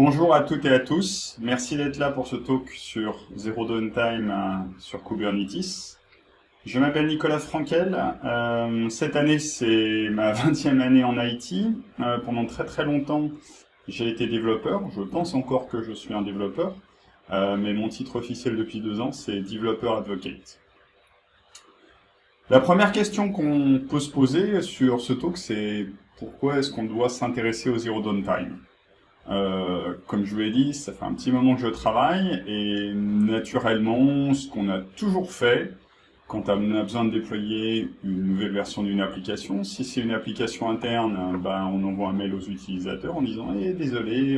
Bonjour à toutes et à tous. Merci d'être là pour ce talk sur Zero Downtime sur Kubernetes. Je m'appelle Nicolas Frankel. Cette année, c'est ma 20e année en IT. Pendant très longtemps, j'ai été développeur. Je pense encore que je suis un développeur. Mais mon titre officiel depuis 2 ans, c'est Developer Advocate. La première question qu'on peut se poser sur ce talk, c'est pourquoi est-ce qu'on doit s'intéresser au Zero Downtime ? Comme je vous l'ai dit, ça fait un petit moment que je travaille et naturellement, ce qu'on a toujours fait quand on a besoin de déployer une nouvelle version d'une application, si c'est une application interne, on envoie un mail aux utilisateurs en disant désolé,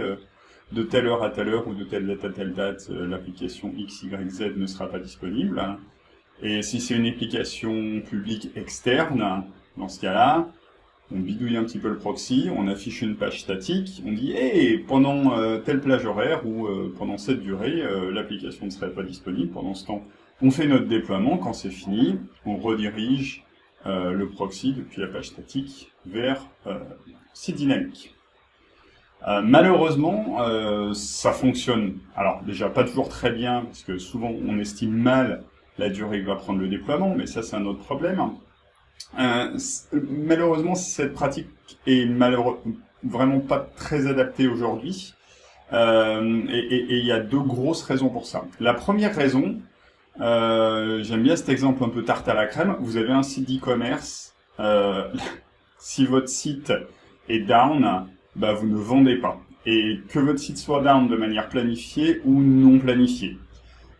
de telle heure à telle heure ou de telle date à telle date, l'application XYZ ne sera pas disponible. Et si c'est une application publique externe, dans ce cas-là, on bidouille un petit peu le proxy, on affiche une page statique, on dit pendant telle plage horaire ou pendant cette durée, l'application ne serait pas disponible. Pendant ce temps, on fait notre déploiement. Quand c'est fini, on redirige le proxy depuis la page statique vers site dynamique. Malheureusement, ça fonctionne. Alors déjà pas toujours très bien, parce que souvent on estime mal la durée que va prendre le déploiement, mais ça c'est un autre problème. Malheureusement, cette pratique est vraiment pas très adaptée aujourd'hui, et il y a 2 grosses raisons pour ça. La première raison, j'aime bien cet exemple un peu tarte à la crème. Vous avez un site d'e-commerce, si votre site est down, vous ne vendez pas. Et que votre site soit down de manière planifiée ou non planifiée.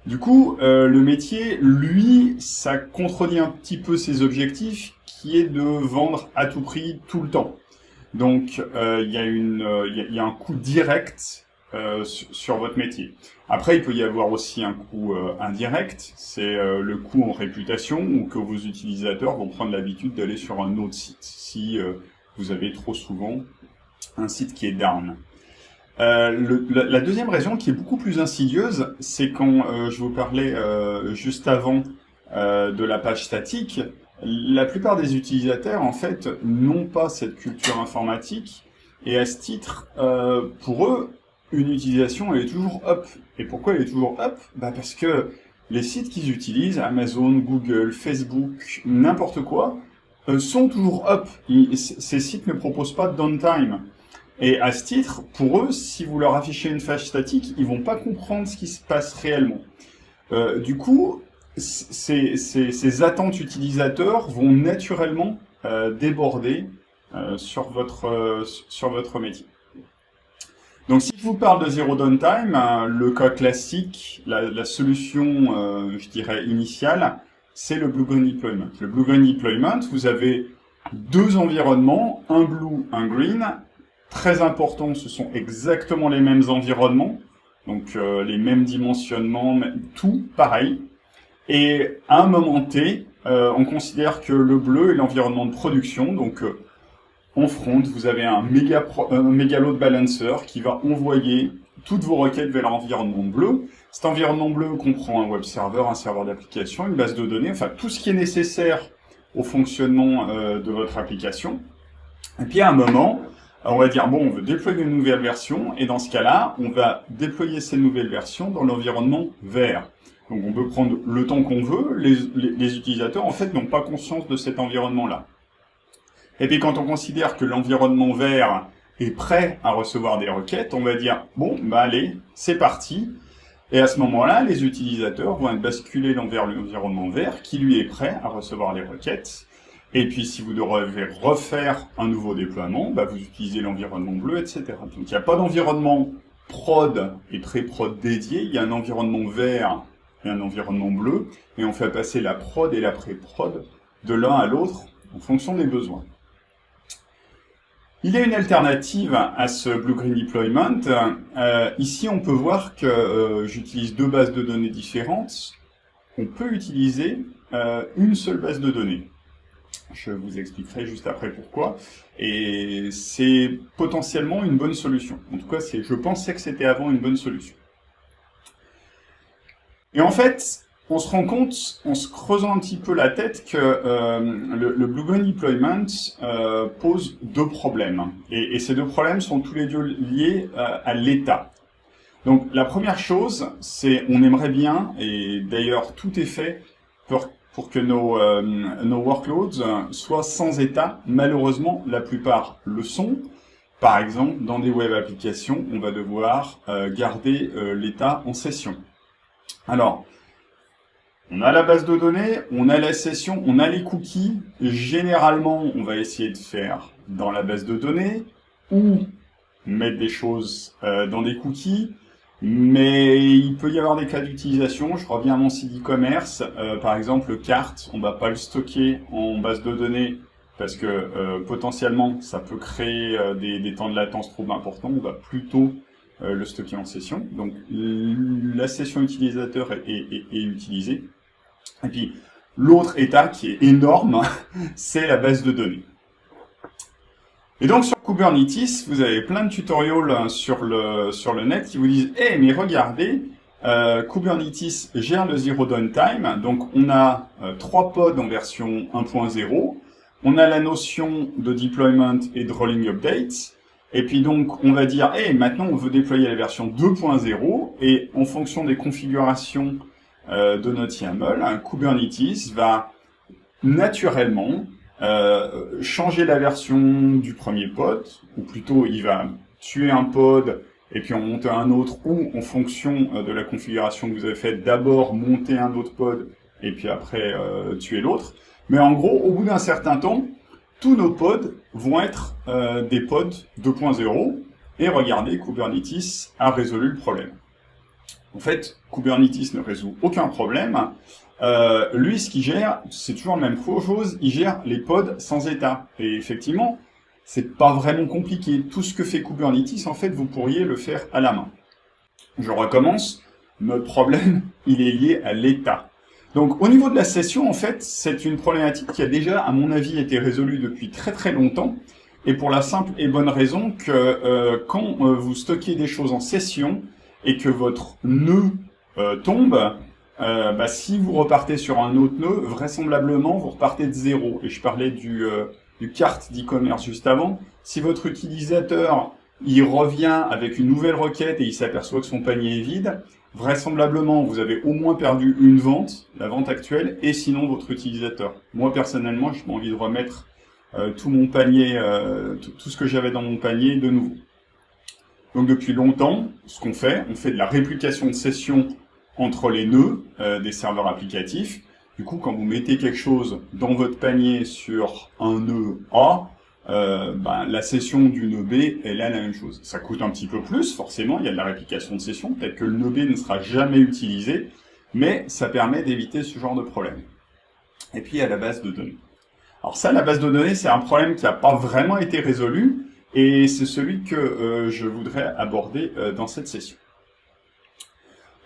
Du coup, le métier, lui, ça contredit un petit peu ses objectifs, qui est de vendre à tout prix tout le temps. Donc, il y a un coût direct sur votre métier. Après, il peut y avoir aussi un coût indirect, c'est le coût en réputation, ou que vos utilisateurs vont prendre l'habitude d'aller sur un autre site, si vous avez trop souvent un site qui est down. La deuxième raison, qui est beaucoup plus insidieuse, c'est quand je vous parlais juste avant de la page statique, la plupart des utilisateurs, en fait, n'ont pas cette culture informatique, et à ce titre, pour eux, une utilisation, elle est toujours up. Et pourquoi elle est toujours up ? Parce que les sites qu'ils utilisent, Amazon, Google, Facebook, n'importe quoi, sont toujours up. Ces sites ne proposent pas de downtime. Et à ce titre, pour eux, si vous leur affichez une page statique, ils vont pas comprendre ce qui se passe réellement. Du coup, ces attentes utilisateurs vont naturellement déborder sur votre métier. Donc si je vous parle de Zero Downtime, le cas classique, la solution, je dirais, initiale, c'est le Blue Green Deployment. Le Blue Green Deployment, vous avez 2 environnements, un Blue, un Green. Très important, ce sont exactement les mêmes environnements, donc les mêmes dimensionnements, tout pareil. Et à un moment T, on considère que le bleu est l'environnement de production, donc en front, vous avez un méga load balancer qui va envoyer toutes vos requêtes vers l'environnement bleu. Cet environnement bleu comprend un web server, un serveur d'application, une base de données, enfin tout ce qui est nécessaire au fonctionnement de votre application. Et puis à un moment, on va dire, on veut déployer une nouvelle version, et dans ce cas-là, on va déployer ces nouvelles versions dans l'environnement vert. Donc on peut prendre le temps qu'on veut, les utilisateurs, en fait, n'ont pas conscience de cet environnement-là. Et puis quand on considère que l'environnement vert est prêt à recevoir des requêtes, on va dire, allez, c'est parti. Et à ce moment-là, les utilisateurs vont être basculés vers l'environnement vert, qui lui est prêt à recevoir les requêtes. Et puis, si vous devez refaire un nouveau déploiement, vous utilisez l'environnement bleu, etc. Donc, il n'y a pas d'environnement prod et pré-prod dédié. Il y a un environnement vert et un environnement bleu. Et on fait passer la prod et la pré-prod de l'un à l'autre en fonction des besoins. Il y a une alternative à ce Blue Green Deployment. Ici, on peut voir que j'utilise 2 bases de données différentes. On peut utiliser une seule base de données. Je vous expliquerai juste après pourquoi. Et c'est potentiellement une bonne solution. En tout cas, je pensais que c'était avant une bonne solution. Et en fait, on se rend compte, en se creusant un petit peu la tête, que le Blue Green Deployment pose 2 problèmes. Et ces 2 problèmes sont tous les 2 liés à l'état. Donc la première chose, c'est on aimerait bien, et d'ailleurs tout est fait pour que nos workloads soient sans état. Malheureusement, la plupart le sont. Par exemple, dans des web applications, on va devoir garder l'état en session. Alors, on a la base de données, on a la session, on a les cookies. Généralement, on va essayer de faire dans la base de données ou mettre des choses dans des cookies. Mais il peut y avoir des cas d'utilisation. Je reviens à mon site e-commerce. Par exemple, le carte, on va pas le stocker en base de données parce que potentiellement, ça peut créer des temps de latence trop importants. On va plutôt le stocker en session. Donc, la session utilisateur est utilisée. Et puis, l'autre état qui est énorme, c'est la base de données. Et donc sur Kubernetes, vous avez plein de tutoriels sur le net qui vous disent « Eh, mais regardez, Kubernetes gère le zero downtime, donc on a 3 pods en version 1.0, on a la notion de deployment et de rolling updates, et puis donc on va dire « Eh, maintenant on veut déployer la version 2.0, et en fonction des configurations de notre YAML, Kubernetes va naturellement changer la version du premier pod, ou plutôt il va tuer un pod et puis en monter un autre, ou en fonction de la configuration que vous avez faite, d'abord monter un autre pod et puis après tuer l'autre. Mais en gros, au bout d'un certain temps, tous nos pods vont être des pods 2.0, et regardez, Kubernetes a résolu le problème. En fait, Kubernetes ne résout aucun problème. Lui, ce qu'il gère, c'est toujours la même chose, il gère les pods sans état. Et effectivement, c'est pas vraiment compliqué. Tout ce que fait Kubernetes, en fait, vous pourriez le faire à la main. Je recommence. Notre problème, il est lié à l'état. Donc, au niveau de la session, en fait, c'est une problématique qui a déjà, à mon avis, été résolue depuis très très longtemps. Et pour la simple et bonne raison que quand vous stockez des choses en session et que votre nœud tombe, si vous repartez sur un autre nœud, vraisemblablement, vous repartez de zéro. Et je parlais du cart d'e-commerce juste avant. Si votre utilisateur, il revient avec une nouvelle requête et il s'aperçoit que son panier est vide, vraisemblablement, vous avez au moins perdu une vente, la vente actuelle, et sinon votre utilisateur. Moi, personnellement, j'ai envie de remettre tout mon panier, tout ce que j'avais dans mon panier de nouveau. Donc depuis longtemps, ce qu'on fait, on fait de la réplication de session entre les nœuds des serveurs applicatifs. Du coup, quand vous mettez quelque chose dans votre panier sur un nœud A, la session du nœud B, elle a la même chose. Ça coûte un petit peu plus, forcément, il y a de la réplication de session, peut-être que le nœud B ne sera jamais utilisé, mais ça permet d'éviter ce genre de problème. Et puis, il y a la base de données. Alors ça, la base de données, c'est un problème qui n'a pas vraiment été résolu, et c'est celui que je voudrais aborder dans cette session.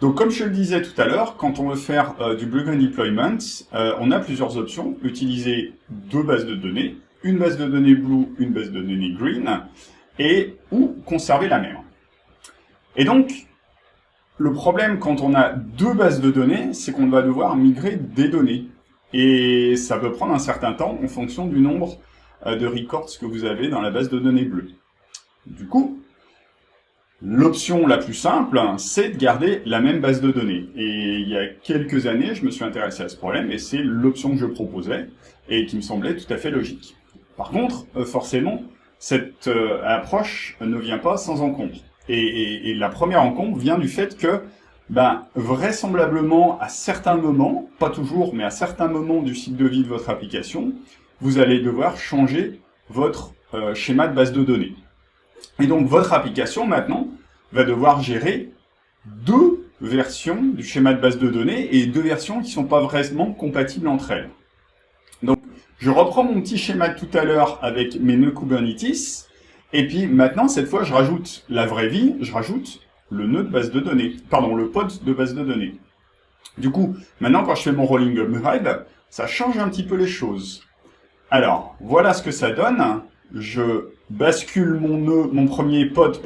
Donc, comme je le disais tout à l'heure, quand on veut faire du Blue Green Deployment, on a plusieurs options. Utiliser 2 bases de données, une base de données Blue, une base de données Green, ou conserver la même. Et donc, le problème quand on a 2 bases de données, c'est qu'on va devoir migrer des données. Et ça peut prendre un certain temps en fonction du nombre de records que vous avez dans la base de données bleue. Du coup, l'option la plus simple, c'est de garder la même base de données. Et il y a quelques années, je me suis intéressé à ce problème, et c'est l'option que je proposais, et qui me semblait tout à fait logique. Par contre, forcément, cette approche ne vient pas sans encombre. Et la première encombre vient du fait que, vraisemblablement, à certains moments, pas toujours, mais à certains moments du cycle de vie de votre application, vous allez devoir changer votre schéma de base de données. Et donc, votre application, maintenant, va devoir gérer 2 versions du schéma de base de données et 2 versions qui ne sont pas vraiment compatibles entre elles. Donc, je reprends mon petit schéma de tout à l'heure avec mes nœuds Kubernetes, et puis maintenant, cette fois, je rajoute la vraie vie, je rajoute le nœud de base de données, le pod de base de données. Du coup, maintenant, quand je fais mon rolling upgrade, ça change un petit peu les choses. Alors, voilà ce que ça donne. Je bascule mon premier pod,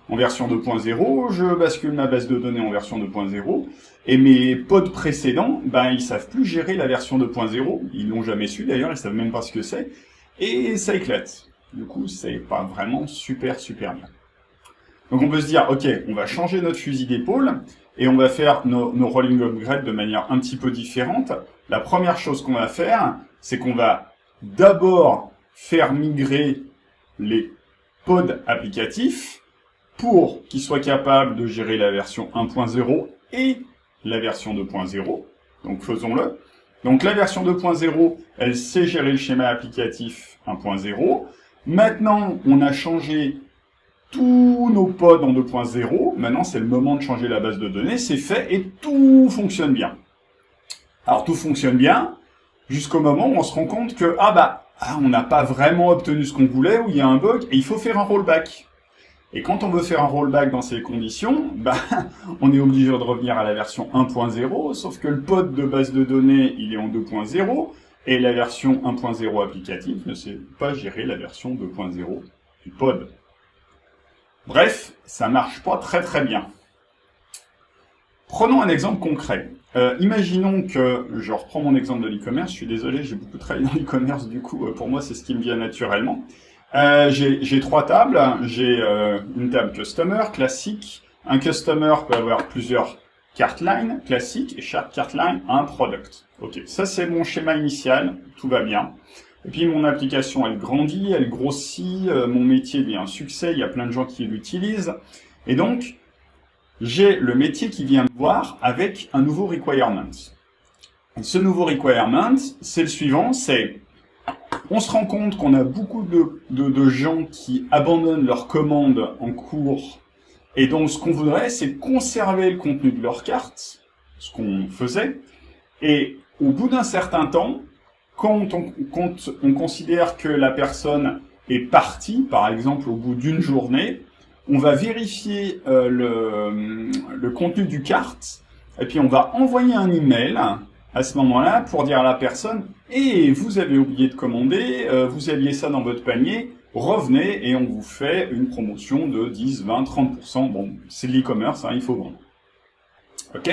en version 2.0, je bascule ma base de données en version 2.0, et mes pods précédents, ils savent plus gérer la version 2.0, ils l'ont jamais su d'ailleurs, ils savent même pas ce que c'est, et ça éclate. Du coup, c'est pas vraiment super bien. Donc on peut se dire, ok, on va changer notre fusil d'épaule et on va faire nos rolling upgrades de manière un petit peu différente. La première chose qu'on va faire, c'est qu'on va d'abord faire migrer les pods applicatifs pour qu'ils soient capables de gérer la version 1.0 et la version 2.0. Donc faisons-le. Donc la version 2.0, elle sait gérer le schéma applicatif 1.0. Maintenant, on a changé tous nos pods en 2.0. Maintenant, c'est le moment de changer la base de données. C'est fait et tout fonctionne bien. Alors, tout fonctionne bien jusqu'au moment où on se rend compte que, on n'a pas vraiment obtenu ce qu'on voulait, ou il y a un bug, et il faut faire un rollback. Et quand on veut faire un rollback dans ces conditions, on est obligé de revenir à la version 1.0, sauf que le pod de base de données, il est en 2.0, et la version 1.0 applicative ne sait pas gérer la version 2.0 du pod. Bref, ça marche pas très très bien. Prenons un exemple concret. Imaginons que, je reprends mon exemple de l'e-commerce, je suis désolé, j'ai beaucoup travaillé dans l'e-commerce, du coup, pour moi, c'est ce qui me vient naturellement. J'ai trois tables. J'ai une table customer classique. Un customer peut avoir plusieurs cart lines classiques et chaque cart line a un product. Ok, ça c'est mon schéma initial, tout va bien. Et puis mon application, elle grandit, elle grossit, mon métier devient un succès, il y a plein de gens qui l'utilisent. Et donc, j'ai le métier qui vient me voir avec un nouveau requirement. Et ce nouveau requirement, c'est le suivant, c'est... On se rend compte qu'on a beaucoup de gens qui abandonnent leurs commandes en cours. Et donc, ce qu'on voudrait, c'est conserver le contenu de leur carte, ce qu'on faisait. Et au bout d'un certain temps, quand on considère que la personne est partie, par exemple au bout d'une journée, on va vérifier le contenu du carte, et puis on va envoyer un email à ce moment-là pour dire à la personne « Et vous avez oublié de commander, vous aviez ça dans votre panier, revenez et on vous fait une promotion de 10, 20, 30%. » Bon, c'est de l'e-commerce, il faut vendre. Ok?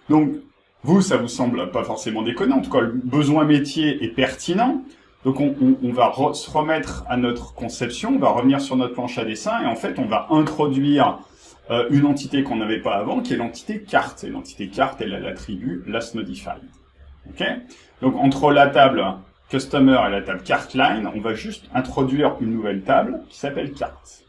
Donc, vous, ça vous semble pas forcément déconnant. En tout cas, le besoin métier est pertinent. Donc, on va se remettre à notre conception, on va revenir sur notre planche à dessin et en fait, on va introduire une entité qu'on n'avait pas avant, qui est l'entité carte. Et l'entité carte, elle a l'attribut lastModified. Ok? Donc, entre la table customer et la table cart line, on va juste introduire une nouvelle table qui s'appelle carte.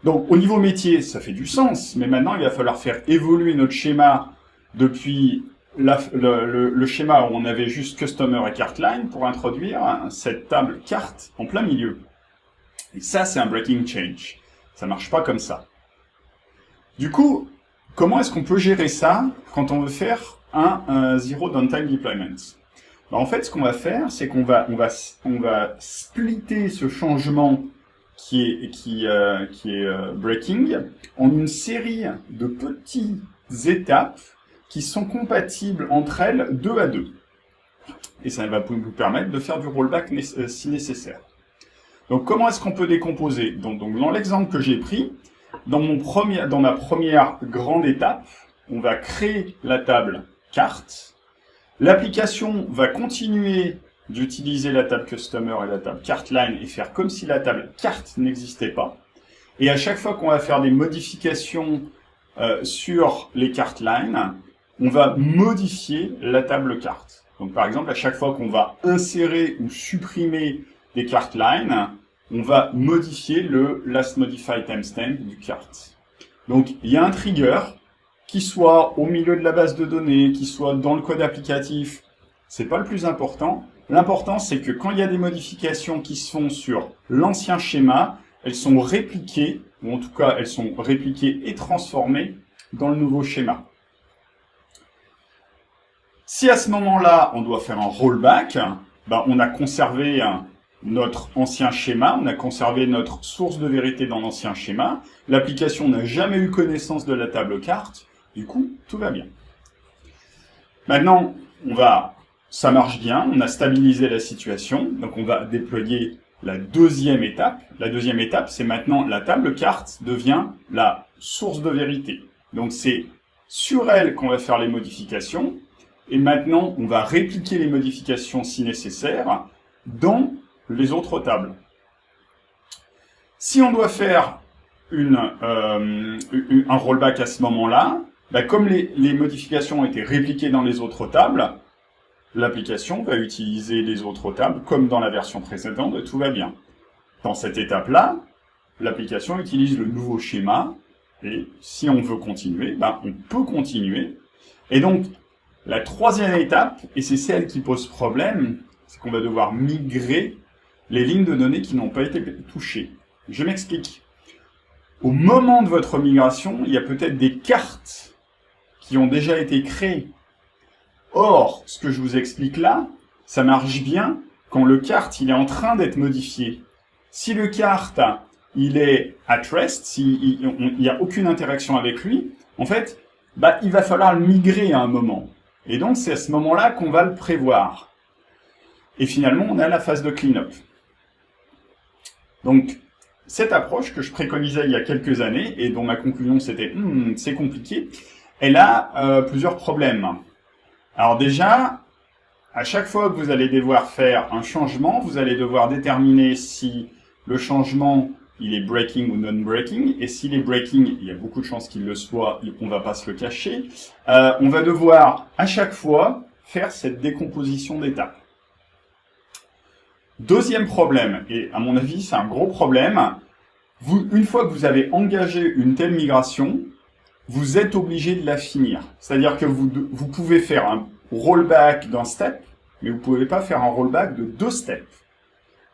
Donc, au niveau métier, ça fait du sens, mais maintenant, il va falloir faire évoluer notre schéma depuis le schéma où on avait juste customer et cart line pour introduire cette table carte en plein milieu. Et ça, c'est un breaking change. Ça marche pas comme ça. Du coup, comment est-ce qu'on peut gérer ça quand on veut faire un zero downtime deployment? En fait, ce qu'on va faire, c'est qu'on va splitter ce changement qui est breaking en une série de petites étapes qui sont compatibles entre elles 2 à 2. Et ça va vous permettre de faire du rollback si nécessaire. Donc, comment est-ce qu'on peut décomposer? Donc dans l'exemple que j'ai pris, dans ma première grande étape, on va créer la table carte. L'application va continuer d'utiliser la table customer et la table cart line et faire comme si la table carte n'existait pas. Et à chaque fois qu'on va faire des modifications sur les cart lines, on va modifier la table carte. Donc par exemple, à chaque fois qu'on va insérer ou supprimer des cart lines, on va modifier le lastModified timestamp du carte. Donc il y a un trigger qui soit au milieu de la base de données, qui soit dans le code applicatif, c'est pas le plus important. L'important, c'est que quand il y a des modifications qui se font sur l'ancien schéma, elles sont répliquées, ou en tout cas, elles sont répliquées et transformées dans le nouveau schéma. Si à ce moment-là, on doit faire un rollback, on a conservé notre ancien schéma, on a conservé notre source de vérité dans l'ancien schéma, l'application n'a jamais eu connaissance de la table carte, du coup, tout va bien. Maintenant, ça marche bien, on a stabilisé la situation, donc on va déployer la deuxième étape. La deuxième étape, c'est maintenant la table carte devient la source de vérité. Donc c'est sur elle qu'on va faire les modifications, et maintenant on va répliquer les modifications si nécessaire dans les autres tables. Si on doit faire un rollback à ce moment-là, bah, comme les modifications ont été répliquées dans les autres tables, l'application va utiliser les autres tables comme dans la version précédente, tout va bien. Dans cette étape-là, l'application utilise le nouveau schéma, et si on veut continuer, ben, on peut continuer. Et donc, la troisième étape, et c'est celle qui pose problème, c'est qu'on va devoir migrer les lignes de données qui n'ont pas été touchées. Je m'explique. Au moment de votre migration, il y a peut-être des cartes qui ont déjà été créées. Or, ce que je vous explique là, ça marche bien quand le carte il est en train d'être modifié. Si le carte il est at rest, s'il n'y a aucune interaction avec lui, en fait, bah, il va falloir le migrer à un moment. Et donc, c'est à ce moment-là qu'on va le prévoir. Et finalement, on a la phase de clean-up. Donc, cette approche que je préconisais il y a quelques années, et dont ma conclusion c'était « c'est compliqué », elle a plusieurs problèmes. Alors déjà, à chaque fois que vous allez devoir faire un changement, vous allez devoir déterminer si le changement il est breaking ou non-breaking, et s'il est breaking, il y a beaucoup de chances qu'il le soit, on ne va pas se le cacher. On va devoir à chaque fois faire cette décomposition d'étapes. Deuxième problème, et à mon avis c'est un gros problème, une fois que vous avez engagé une telle migration, vous êtes obligé de la finir. C'est-à-dire que vous pouvez faire un rollback d'un step, mais vous ne pouvez pas faire un rollback de 2 steps.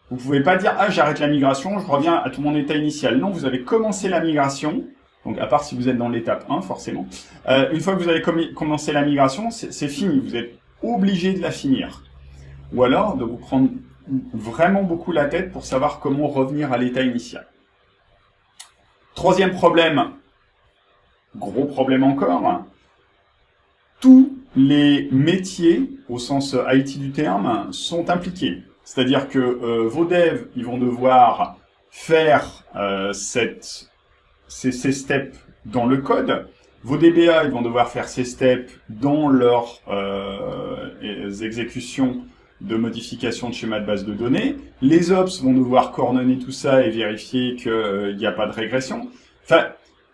Vous ne pouvez pas dire « Ah, j'arrête la migration, je reviens à tout mon état initial ». Non, vous avez commencé la migration, donc à part si vous êtes dans l'étape 1, forcément. Une fois que vous avez commencé la migration, c'est fini, vous êtes obligé de la finir. Ou alors de vous prendre vraiment beaucoup la tête pour savoir comment revenir à l'état initial. Troisième problème, gros problème encore, tous les métiers, au sens IT du terme, sont impliqués. C'est-à-dire que vos devs, ils vont devoir faire ces steps dans le code. Vos DBA, ils vont devoir faire ces steps dans leurs exécutions de modification de schéma de base de données. Les ops vont devoir coordonner tout ça et vérifier qu'il n'y a pas de régression. Enfin,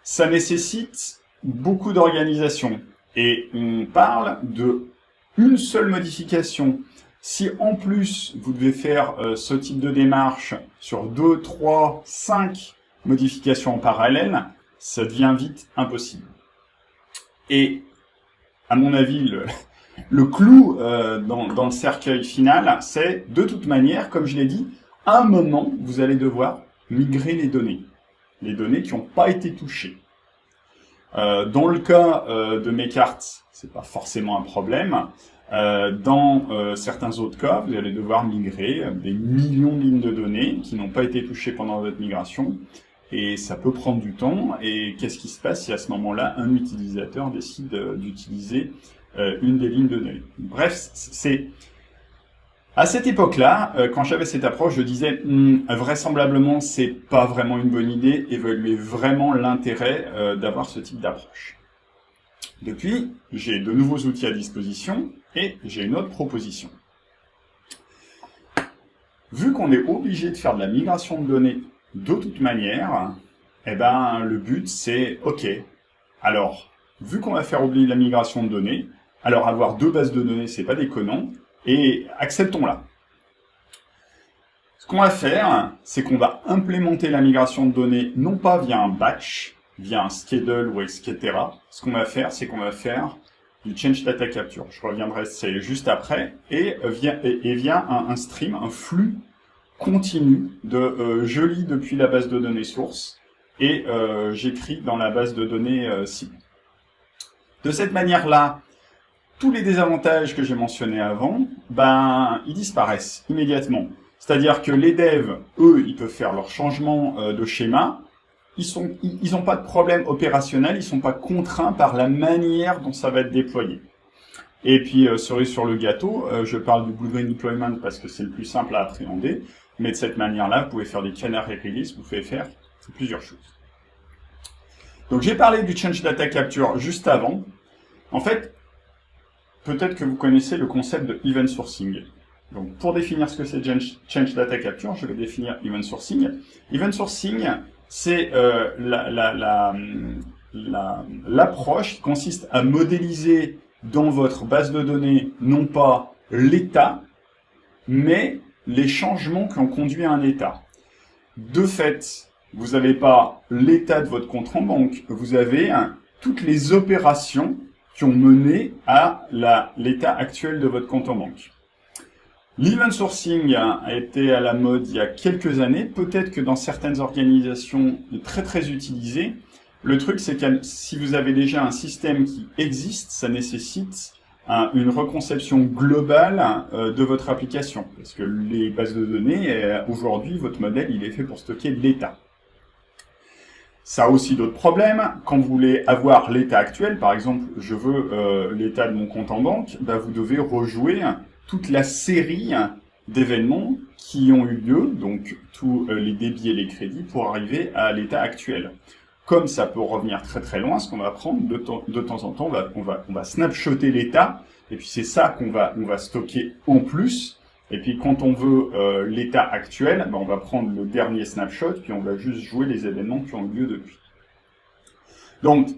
ça nécessite beaucoup d'organisation. Et on parle de une seule modification. Si en plus, vous devez faire ce type de démarche sur 2, 3, 5 modifications en parallèle, ça devient vite impossible. Et, à mon avis, le clou dans le cercueil final, c'est, de toute manière, comme je l'ai dit, à un moment, vous allez devoir migrer les données qui n'ont pas été touchées. Dans le cas de mes cartes, c'est pas forcément un problème. Dans certains autres cas, vous allez devoir migrer des millions de lignes de données qui n'ont pas été touchées pendant votre migration. Et ça peut prendre du temps. Et qu'est-ce qui se passe si à ce moment-là, un utilisateur décide d'utiliser une des lignes de données? Bref, c'est... À cette époque-là, quand j'avais cette approche, je disais vraisemblablement, c'est pas vraiment une bonne idée, évaluer vraiment l'intérêt d'avoir ce type d'approche. Depuis, j'ai de nouveaux outils à disposition et j'ai une autre proposition. Vu qu'on est obligé de faire de la migration de données de toute manière, eh ben, le but c'est, ok, alors, vu qu'on va faire oublier la migration de données, alors avoir 2 bases de données, c'est pas déconnant, et acceptons-la. Ce qu'on va faire, c'est qu'on va implémenter la migration de données, non pas via un batch, via un schedule ou etc. Ce qu'on va faire, c'est qu'on va faire du change data capture. Je reviendrai c'est juste après, et via un stream, un flux continu de je lis depuis la base de données source et j'écris dans la base de données cible. De cette manière-là, tous les désavantages que j'ai mentionnés avant, ben, ils disparaissent immédiatement. C'est-à-dire que les devs, eux, ils peuvent faire leur changement de schéma. Ils n'ont pas de problème opérationnel, ils ne sont pas contraints par la manière dont ça va être déployé. Et puis, cerise sur le gâteau, je parle du Blue Green Deployment parce que c'est le plus simple à appréhender, mais de cette manière-là, vous pouvez faire des canary release, vous pouvez faire plusieurs choses. Donc, j'ai parlé du Change Data Capture juste avant. En fait, peut-être que vous connaissez le concept de Event Sourcing. Donc, pour définir ce que c'est Change Data Capture, je vais définir Event Sourcing. Event Sourcing, c'est l'approche qui consiste à modéliser dans votre base de données non pas l'état, mais les changements qui ont conduit à un état. De fait, vous n'avez pas l'état de votre compte en banque, vous avez toutes les opérations qui ont mené à l'état actuel de votre compte en banque. L'event sourcing a été à la mode il y a quelques années, peut-être que dans certaines organisations très utilisées. Le truc, c'est que si vous avez déjà un système qui existe, ça nécessite une reconception globale de votre application. Parce que les bases de données, aujourd'hui, votre modèle, il est fait pour stocker l'état. Ça a aussi d'autres problèmes. Quand vous voulez avoir l'état actuel, par exemple, je veux l'état de mon compte en banque, bah, vous devez rejouer toute la série d'événements qui ont eu lieu, donc tous les débits et les crédits, pour arriver à l'état actuel. Comme ça peut revenir très loin, ce qu'on va prendre de temps en temps, on va snapshotter l'état, et puis c'est ça on va stocker en plus. Et puis quand on veut l'état actuel, ben on va prendre le dernier snapshot, puis on va juste jouer les événements qui ont eu lieu depuis. Donc,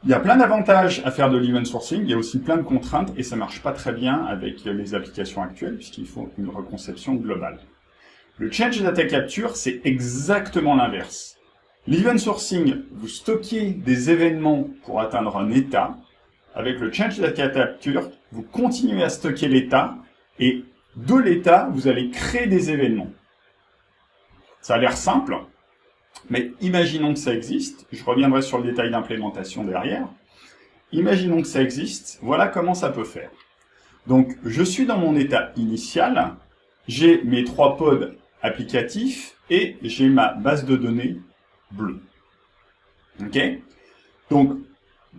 il y a plein d'avantages à faire de l'event sourcing, il y a aussi plein de contraintes, et ça marche pas très bien avec les applications actuelles, puisqu'il faut une reconception globale. Le change data capture, c'est exactement l'inverse. L'event sourcing, vous stockez des événements pour atteindre un état. Avec le change data capture, vous continuez à stocker l'état, et de l'état, vous allez créer des événements. Ça a l'air simple, mais imaginons que ça existe. Je reviendrai sur le détail d'implémentation derrière. Imaginons que ça existe. Voilà comment ça peut faire. Donc, je suis dans mon état initial. J'ai mes 3 pods applicatifs et j'ai ma base de données bleue. OK? Donc,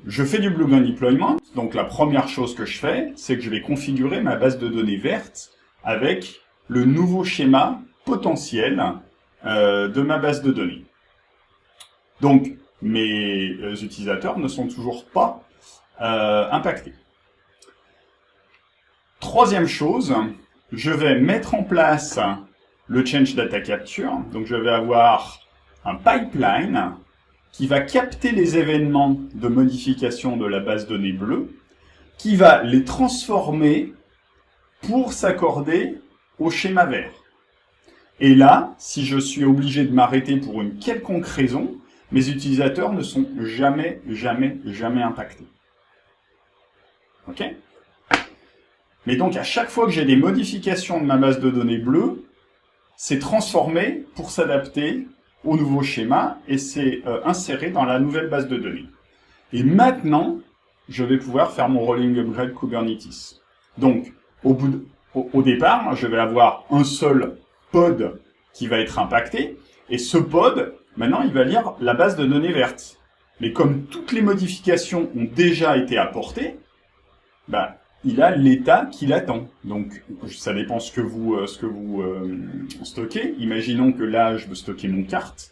je fais du Blue Gun Deployment. Donc, la première chose que je fais, c'est que je vais configurer ma base de données verte avec le nouveau schéma potentiel de ma base de données. Donc, mes utilisateurs ne sont toujours pas impactés. Troisième chose, je vais mettre en place le Change Data Capture. Donc, je vais avoir un pipeline qui va capter les événements de modification de la base de données bleue, qui va les transformer pour s'accorder au schéma vert. Et là, si je suis obligé de m'arrêter pour une quelconque raison, mes utilisateurs ne sont jamais impactés. OK? Mais donc, à chaque fois que j'ai des modifications de ma base de données bleue, c'est transformé pour s'adapter au nouveau schéma et c'est inséré dans la nouvelle base de données. Et maintenant, je vais pouvoir faire mon rolling upgrade Kubernetes. Donc, au départ, je vais avoir un seul pod qui va être impacté, et ce pod, maintenant, il va lire la base de données verte. Mais comme toutes les modifications ont déjà été apportées, bah, il a l'état qu'il attend. Donc, ça dépend ce que vous stockez. Imaginons que là, je veux stocker mon carte.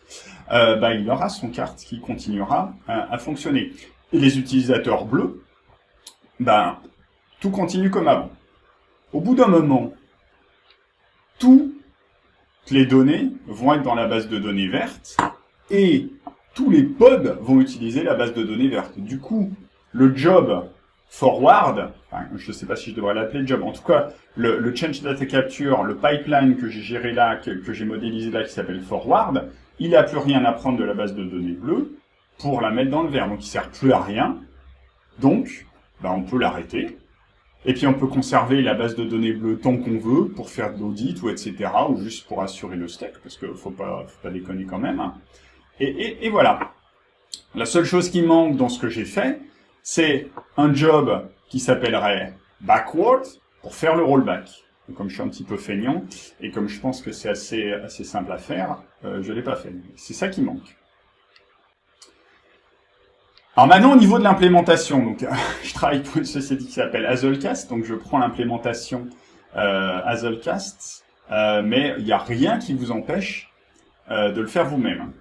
Bah, il aura son carte qui continuera à fonctionner. Et les utilisateurs bleus, bah, tout continue comme avant. Au bout d'un moment, toutes les données vont être dans la base de données verte et tous les pods vont utiliser la base de données verte. Du coup, le job forward, enfin, je ne sais pas si je devrais l'appeler job, en tout cas, le change data capture, le pipeline que j'ai géré là, que j'ai modélisé là, qui s'appelle forward, il n'a plus rien à prendre de la base de données bleue pour la mettre dans le vert. Donc, il ne sert plus à rien. Donc, bah, on peut l'arrêter. Et puis, on peut conserver la base de données bleue tant qu'on veut pour faire de l'audit ou etc. ou juste pour assurer le stack, parce qu'il faut pas déconner quand même. Et voilà. La seule chose qui manque dans ce que j'ai fait, c'est un job qui s'appellerait backward pour faire le rollback. Et comme je suis un petit peu feignant et comme je pense que c'est assez simple à faire, je l'ai pas fait. C'est ça qui manque. Alors maintenant, au niveau de l'implémentation, donc je travaille pour une société qui s'appelle Hazelcast, donc je prends l'implémentation Hazelcast, mais il n'y a rien qui vous empêche de le faire vous-même.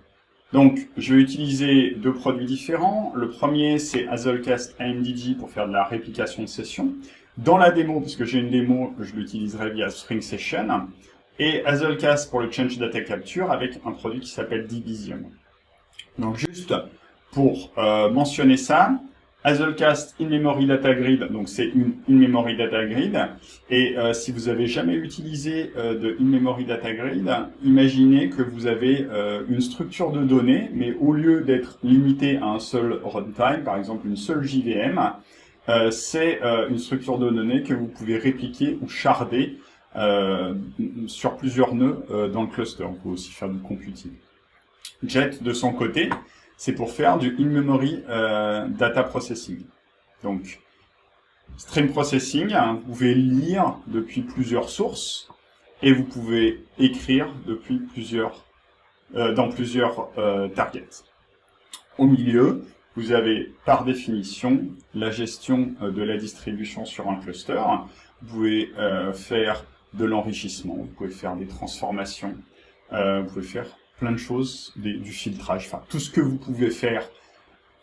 Donc, je vais utiliser 2 produits différents. Le premier, c'est Hazelcast AMDG pour faire de la réplication de session. Dans la démo, puisque j'ai une démo, je l'utiliserai via Spring Session. Et Hazelcast pour le Change Data Capture avec un produit qui s'appelle Division. Donc juste pour mentionner ça, Hazelcast In-Memory Data Grid, donc c'est une In-Memory Data Grid, et si vous avez jamais utilisé de In-Memory Data Grid, imaginez que vous avez une structure de données, mais au lieu d'être limité à un seul runtime, par exemple une seule JVM, c'est une structure de données que vous pouvez répliquer ou sharder sur plusieurs nœuds dans le cluster. On peut aussi faire du computing. Jet, de son côté, c'est pour faire du in-memory data processing. Donc, stream processing, hein, vous pouvez lire depuis plusieurs sources et vous pouvez écrire depuis dans plusieurs targets. Au milieu, vous avez par définition la gestion de la distribution sur un cluster. Vous pouvez faire de l'enrichissement, vous pouvez faire des transformations, vous pouvez faire plein de choses, du filtrage, enfin tout ce que vous pouvez faire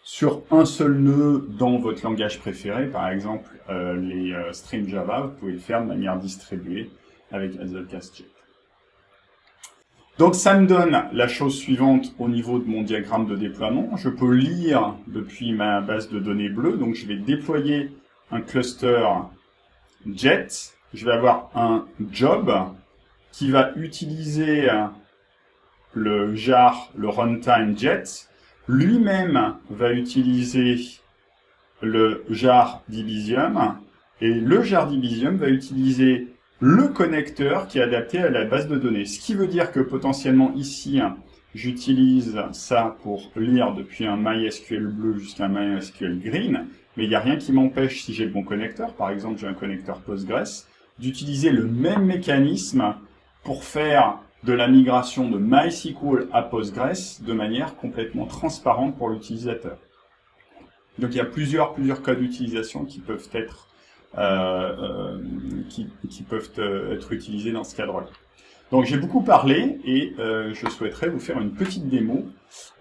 sur un seul nœud dans votre langage préféré, par exemple les streams Java, vous pouvez le faire de manière distribuée avec Hazelcast Jet. Donc ça me donne la chose suivante au niveau de mon diagramme de déploiement. Je peux lire depuis ma base de données bleue, donc je vais déployer un cluster Jet, je vais avoir un job qui va utiliser le jar, le runtime Jet, lui-même va utiliser le jar Debezium, et le jar Debezium va utiliser le connecteur qui est adapté à la base de données. Ce qui veut dire que potentiellement ici, j'utilise ça pour lire depuis un MySQL bleu jusqu'à un MySQL green, mais il n'y a rien qui m'empêche, si j'ai le bon connecteur, par exemple j'ai un connecteur Postgres, d'utiliser le même mécanisme pour faire de la migration de MySQL à Postgres de manière complètement transparente pour l'utilisateur. Donc il y a plusieurs cas d'utilisation qui peuvent être être utilisés dans ce cadre-là. Donc j'ai beaucoup parlé et je souhaiterais vous faire une petite démo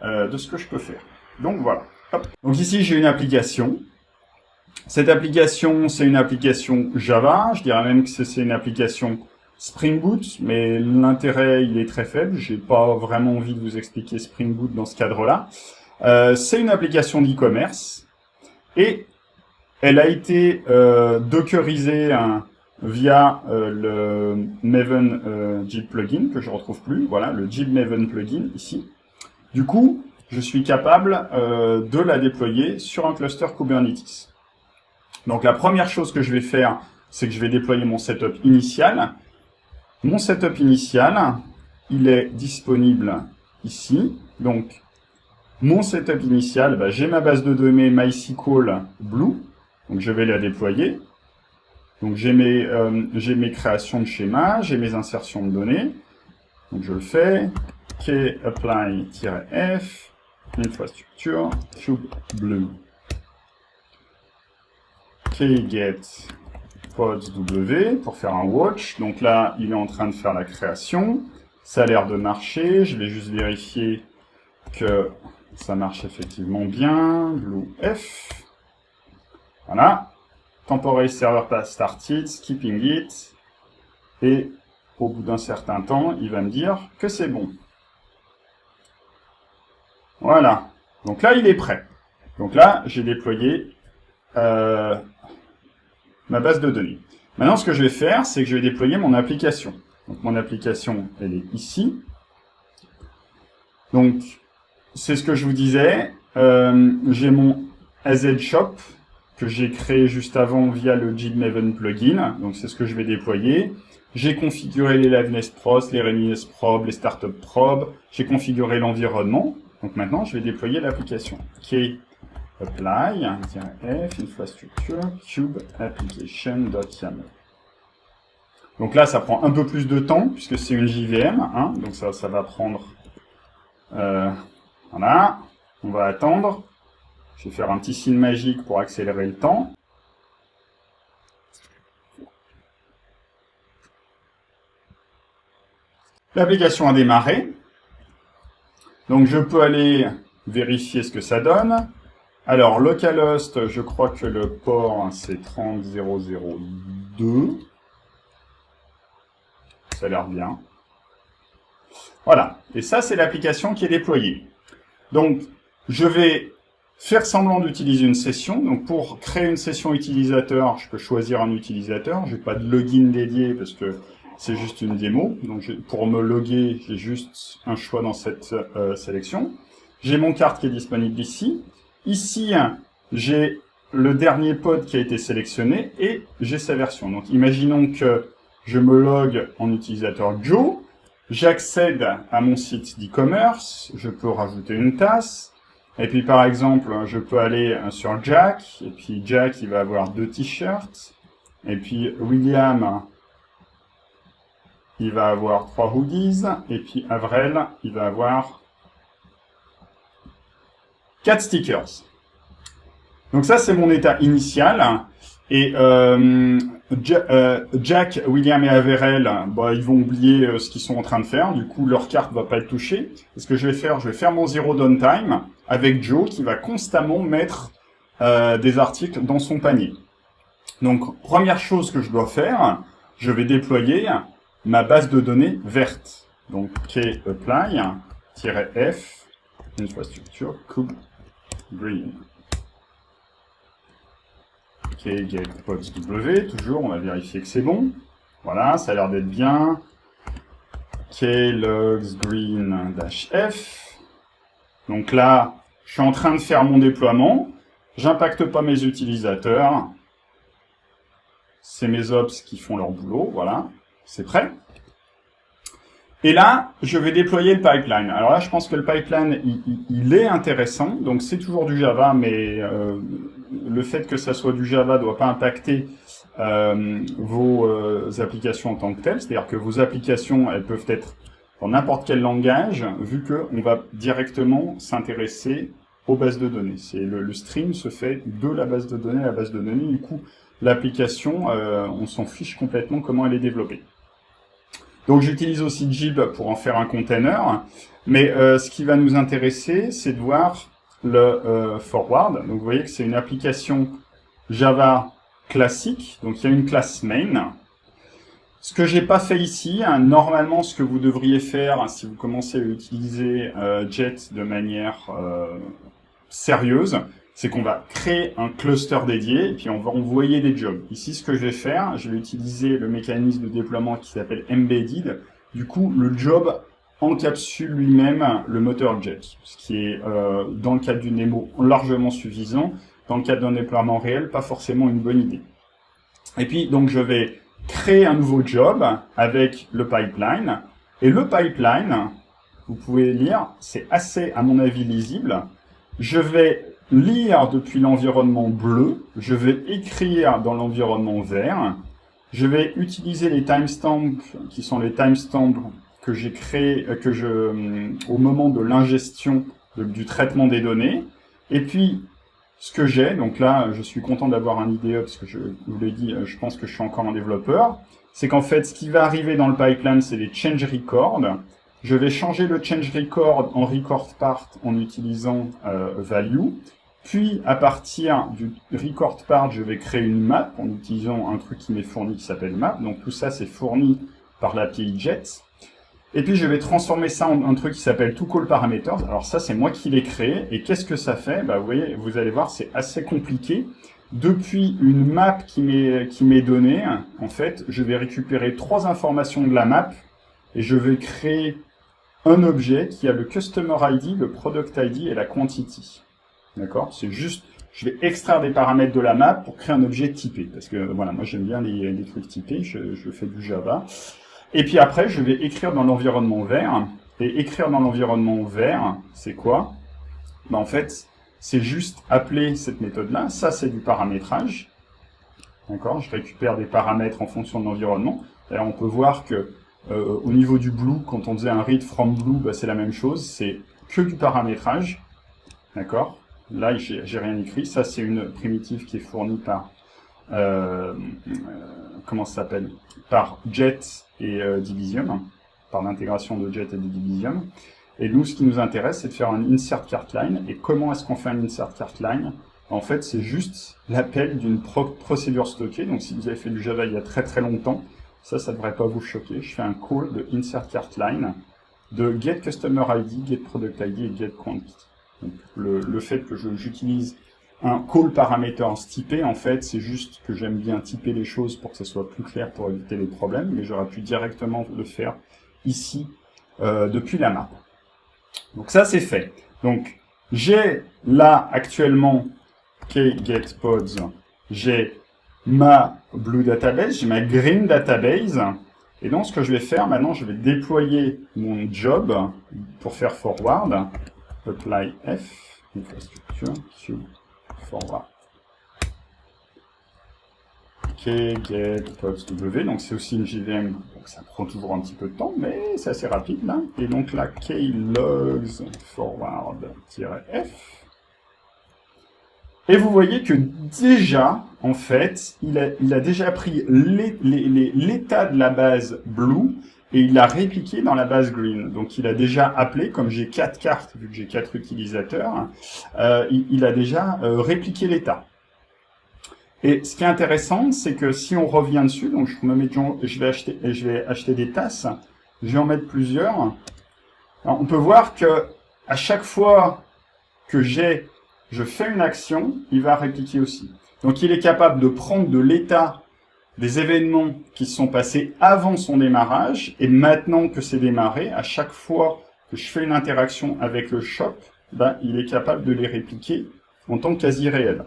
de ce que je peux faire. Donc voilà. Hop. Donc ici j'ai une application. Cette application, c'est une application Java. Je dirais même que c'est une application Spring Boot, mais l'intérêt, il est très faible. J'ai pas vraiment envie de vous expliquer Spring Boot dans ce cadre-là. C'est une application d'e-commerce et elle a été dockerisée via le Maven Git plugin que je retrouve plus. Voilà, le Git Maven plugin ici. Du coup, je suis capable de la déployer sur un cluster Kubernetes. Donc la première chose que je vais faire, c'est que je vais déployer mon setup initial. Mon setup initial, il est disponible ici. Donc, mon setup initial, j'ai ma base de données MySQL Blue. Donc, je vais la déployer. Donc, j'ai mes créations de schémas, j'ai mes insertions de données. Donc, je le fais. kapply-f, infrastructure, cube blue. kget pods w pour faire un watch. Donc là, il est en train de faire la création. Ça a l'air de marcher. Je vais juste vérifier que ça marche effectivement bien. Blue F. Voilà. Temporary server pass started, skipping it. Et au bout d'un certain temps, il va me dire que c'est bon. Voilà. Donc là, il est prêt. Donc là, j'ai déployé ma base de données. Maintenant, ce que je vais faire, c'est que je vais déployer mon application. Donc, mon application, elle est ici. Donc, c'est ce que je vous disais. J'ai mon AZ Shop que j'ai créé juste avant via le Git Maven plugin. Donc, c'est ce que je vais déployer. J'ai configuré les liveness pros, les readiness probes, les startup probes. J'ai configuré l'environnement. Donc, maintenant, je vais déployer l'application. Apply, -f, infrastructure, cube, application.yaml. Donc là, ça prend un peu plus de temps, puisque c'est une JVM, hein, donc ça va prendre... voilà, on va attendre. Je vais faire un petit signe magique pour accélérer le temps. L'application a démarré. Donc je peux aller vérifier ce que ça donne. Alors, localhost, je crois que le port, c'est 30002. Ça a l'air bien. Voilà. Et ça, c'est l'application qui est déployée. Donc, je vais faire semblant d'utiliser une session. Donc, pour créer une session utilisateur, je peux choisir un utilisateur. Je n'ai pas de login dédié parce que c'est juste une démo. Donc, pour me loguer, j'ai juste un choix dans cette sélection. J'ai mon carte qui est disponible ici. Ici, j'ai le dernier pod qui a été sélectionné et j'ai sa version. Donc, imaginons que je me log en utilisateur Joe. J'accède à mon site d'e-commerce. Je peux rajouter une tasse. Et puis, par exemple, je peux aller sur Jack. Et puis, Jack, il va avoir 2 t-shirts. Et puis, William, il va avoir 3 hoodies. Et puis, Avril, il va avoir 4 stickers. Donc ça, c'est mon état initial. Et Jack, William et Avril, bah, ils vont oublier ce qu'ils sont en train de faire. Du coup, leur carte va pas être touchée. Ce que je vais faire mon zero downtime avec Joe qui va constamment mettre des articles dans son panier. Donc, première chose que je dois faire, je vais déployer ma base de données verte. Donc, k-apply-f, infrastructure, kube, green. Ok, get pods w, toujours, on va vérifier que c'est bon. Voilà, ça a l'air d'être bien. K-logs green-f. Donc là, je suis en train de faire mon déploiement. J'impacte pas mes utilisateurs. C'est mes ops qui font leur boulot, voilà. C'est prêt. Et là, je vais déployer le pipeline. Alors là, je pense que le pipeline, il est intéressant. Donc, c'est toujours du Java, mais le fait que ça soit du Java ne doit pas impacter vos applications en tant que telles. C'est-à-dire que vos applications, elles peuvent être dans n'importe quel langage, vu qu'on va directement s'intéresser aux bases de données. Le stream se fait de la base de données à la base de données. Du coup, l'application, on s'en fiche complètement comment elle est développée. Donc j'utilise aussi Jib pour en faire un container, mais ce qui va nous intéresser, c'est de voir le forward. Donc vous voyez que c'est une application Java classique, donc il y a une classe main. Ce que j'ai pas fait ici, hein, normalement ce que vous devriez faire si vous commencez à utiliser Jet de manière sérieuse, c'est qu'on va créer un cluster dédié et puis on va envoyer des jobs. Ici, ce que je vais faire, je vais utiliser le mécanisme de déploiement qui s'appelle embedded. Du coup, le job encapsule lui-même le moteur Jet, ce qui est, dans le cadre d'une démo, largement suffisant. Dans le cadre d'un déploiement réel, pas forcément une bonne idée. Et puis, donc, je vais créer un nouveau job avec le pipeline. Et le pipeline, vous pouvez lire, c'est assez, à mon avis, lisible. Je vais lire depuis l'environnement bleu, je vais écrire dans l'environnement vert, je vais utiliser les timestamps qui sont les timestamps que j'ai créés au moment de l'ingestion du traitement des données. Et puis, ce que j'ai, donc là, je suis content d'avoir un IDE parce que je vous l'ai dit, je pense que je suis encore un développeur, c'est qu'en fait, ce qui va arriver dans le pipeline, c'est les change records. Je vais changer le change record en record part en utilisant value. Puis, à partir du record part, je vais créer une map en utilisant un truc qui m'est fourni qui s'appelle map. Donc, tout ça, c'est fourni par l'API Jet. Et puis, je vais transformer ça en un truc qui s'appelle toCallParameters. Alors, ça, c'est moi qui l'ai créé. Et qu'est-ce que ça fait? Bah, vous voyez, vous allez voir, c'est assez compliqué. Depuis une map qui m'est donnée, en fait, je vais récupérer 3 informations de la map et je vais créer un objet qui a le Customer ID, le Product ID et la Quantity. D'accord? C'est juste, je vais extraire des paramètres de la map pour créer un objet typé. Parce que, voilà, moi j'aime bien les trucs typés, je fais du Java. Et puis après, je vais écrire dans l'environnement vert. Et écrire dans l'environnement vert, c'est quoi? Ben, en fait, c'est juste appeler cette méthode-là. Ça, c'est du paramétrage. D'accord? Je récupère des paramètres en fonction de l'environnement. D'ailleurs, on peut voir que au niveau du blue, quand on faisait un read from blue, bah, c'est la même chose. C'est que du paramétrage. D'accord? Là, j'ai rien écrit. Ça, c'est une primitive qui est fournie par comment ça s'appelle? Par Jet et Debezium, par l'intégration de Jet et de Debezium. Et nous, ce qui nous intéresse, c'est de faire un insert cartline. Et comment est-ce qu'on fait un insert cartline? En fait, c'est juste l'appel d'une procédure stockée. Donc, si vous avez fait du Java il y a très très longtemps, ça ne devrait pas vous choquer. Je fais un call de insert cartline de get customer ID, get product ID et get quantity. Donc, le fait que j'utilise un call parameter typé, en fait, c'est juste que j'aime bien typer les choses pour que ce soit plus clair pour éviter les problèmes, mais j'aurais pu directement le faire ici depuis la map. Donc ça, c'est fait. Donc, j'ai là actuellement kgetPods, j'ai ma blue database, j'ai ma green database, et donc ce que je vais faire maintenant, je vais déployer mon job pour faire forward, apply F, infrastructure, cube, forward. kgetPods W, donc c'est aussi une JVM, donc ça prend toujours un petit peu de temps, mais c'est assez rapide là. Et donc là, klogs forward-f. Et vous voyez que déjà, en fait, il a déjà pris l'état de la base blue et il l'a répliqué dans la base green. Donc il a déjà appelé, comme j'ai 4 cartes, vu que j'ai 4 utilisateurs, il a déjà répliqué l'état. Et ce qui est intéressant, c'est que si on revient dessus, donc je vais acheter des tasses, je vais en mettre plusieurs. Alors, on peut voir que à chaque fois que je fais une action, il va répliquer aussi. Donc il est capable de prendre de l'état des événements qui se sont passés avant son démarrage, et maintenant que c'est démarré, à chaque fois que je fais une interaction avec le shop, ben, il est capable de les répliquer en tant que quasi réel.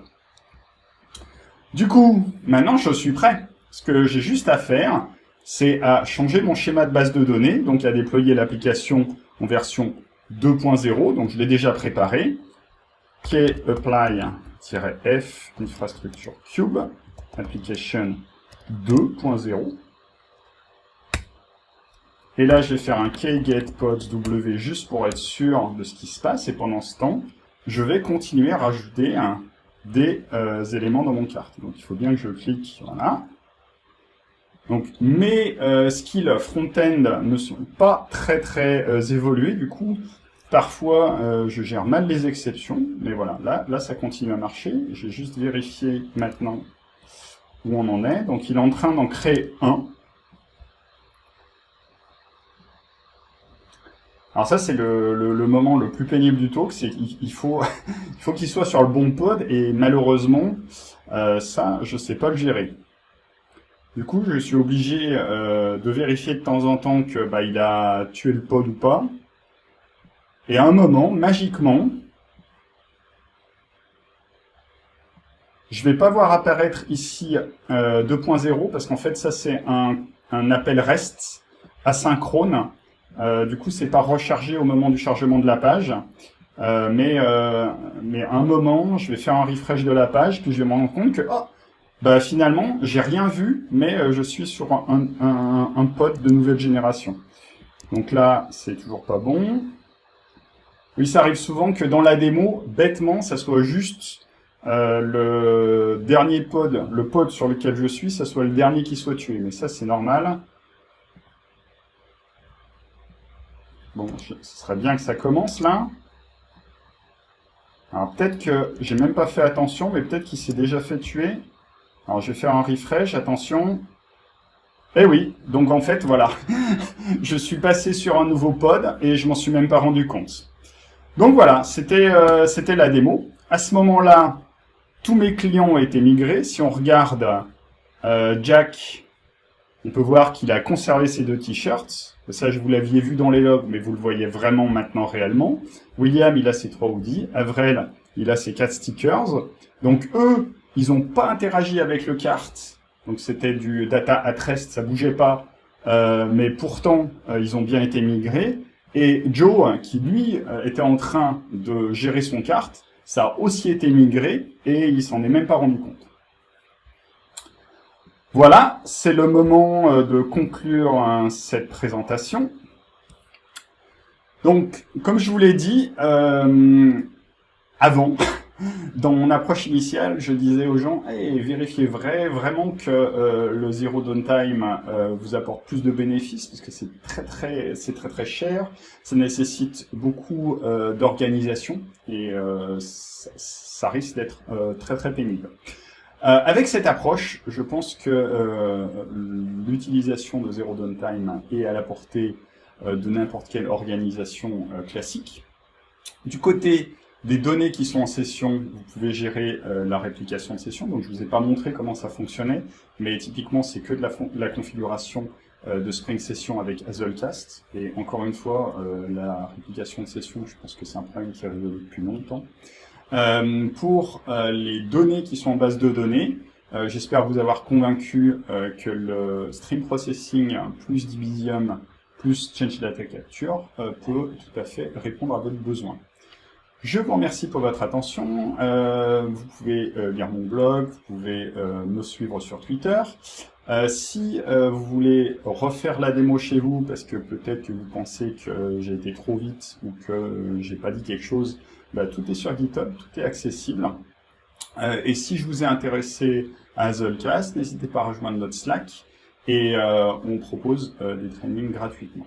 Du coup, maintenant je suis prêt. Ce que j'ai juste à faire, c'est à changer mon schéma de base de données, donc à déployer l'application en version 2.0, donc je l'ai déjà préparé, qui est apply-f, infrastructure cube, application 2.0. Et là, je vais faire un kgetPods W juste pour être sûr de ce qui se passe, et pendant ce temps, je vais continuer à rajouter des éléments dans mon carte. Donc il faut bien que je clique, voilà. Donc mes skills front-end ne sont pas très évolués, du coup parfois je gère mal les exceptions, mais voilà, là ça continue à marcher. J'ai juste vérifié maintenant où on en est. Donc il est en train d'en créer un. Alors ça, c'est le moment le plus pénible du talk, c'est qu'il faut qu'il soit sur le bon pod, et malheureusement, ça, je sais pas le gérer. Du coup, je suis obligé de vérifier de temps en temps que il a tué le pod ou pas. Et à un moment, magiquement, je vais pas voir apparaître ici 2.0, parce qu'en fait, ça, c'est un appel REST asynchrone. Du coup, c'est pas rechargé au moment du chargement de la page, mais à un moment, je vais faire un refresh de la page, puis je vais me rendre compte que finalement, j'ai rien vu, mais je suis sur un pod de nouvelle génération. Donc là, c'est toujours pas bon. Oui, ça arrive souvent que dans la démo, bêtement, ça soit juste le dernier pod, le pod sur lequel je suis, ça soit le dernier qui soit tué. Mais ça, c'est normal. Bon, ce serait bien que ça commence là. Alors peut-être que j'ai même pas fait attention, mais peut-être qu'il s'est déjà fait tuer. Alors je vais faire un refresh, attention. Eh oui, donc en fait, voilà. Je suis passé sur un nouveau pod et je m'en suis même pas rendu compte. Donc voilà, c'était la démo. À ce moment-là, tous mes clients ont été migrés. Si on regarde Jack, on peut voir qu'il a conservé ses 2 t-shirts. Ça, je vous l'aviez vu dans les logs, mais vous le voyez vraiment maintenant réellement. William, il a ses 3 hoodies. Avril, il a ses 4 stickers. Donc eux, ils n'ont pas interagi avec le cart. Donc c'était du data at rest, ça bougeait pas. Mais pourtant, ils ont bien été migrés. Et Joe, qui lui était en train de gérer son cart, ça a aussi été migré et il s'en est même pas rendu compte. Voilà, c'est le moment de conclure cette présentation. Donc, comme je vous l'ai dit, avant, dans mon approche initiale, je disais aux gens, hey, vérifiez vraiment que le zero downtime vous apporte plus de bénéfices, parce que c'est très cher, ça nécessite beaucoup d'organisation, et ça risque d'être très pénible. Avec cette approche, je pense que l'utilisation de zero downtime est à la portée de n'importe quelle organisation classique. Du côté des données qui sont en session, vous pouvez gérer la réplication de session. Donc je vous ai pas montré comment ça fonctionnait, mais typiquement c'est que de la configuration de Spring Session avec Hazelcast. Et encore une fois, la réplication de session, je pense que c'est un problème qui est résolu depuis longtemps. Pour les données qui sont en base de données, j'espère vous avoir convaincu que le stream processing plus Debezium plus Change Data Capture peut tout à fait répondre à votre besoin. Je vous remercie pour votre attention. Vous pouvez lire mon blog, vous pouvez me suivre sur Twitter. Si vous voulez refaire la démo chez vous, parce que peut-être que vous pensez que j'ai été trop vite ou que j'ai pas dit quelque chose, bah, tout est sur GitHub, tout est accessible. Et si je vous ai intéressé à Hazelcast, n'hésitez pas à rejoindre notre Slack et on propose des trainings gratuitement.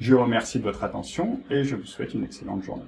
Je vous remercie de votre attention et je vous souhaite une excellente journée.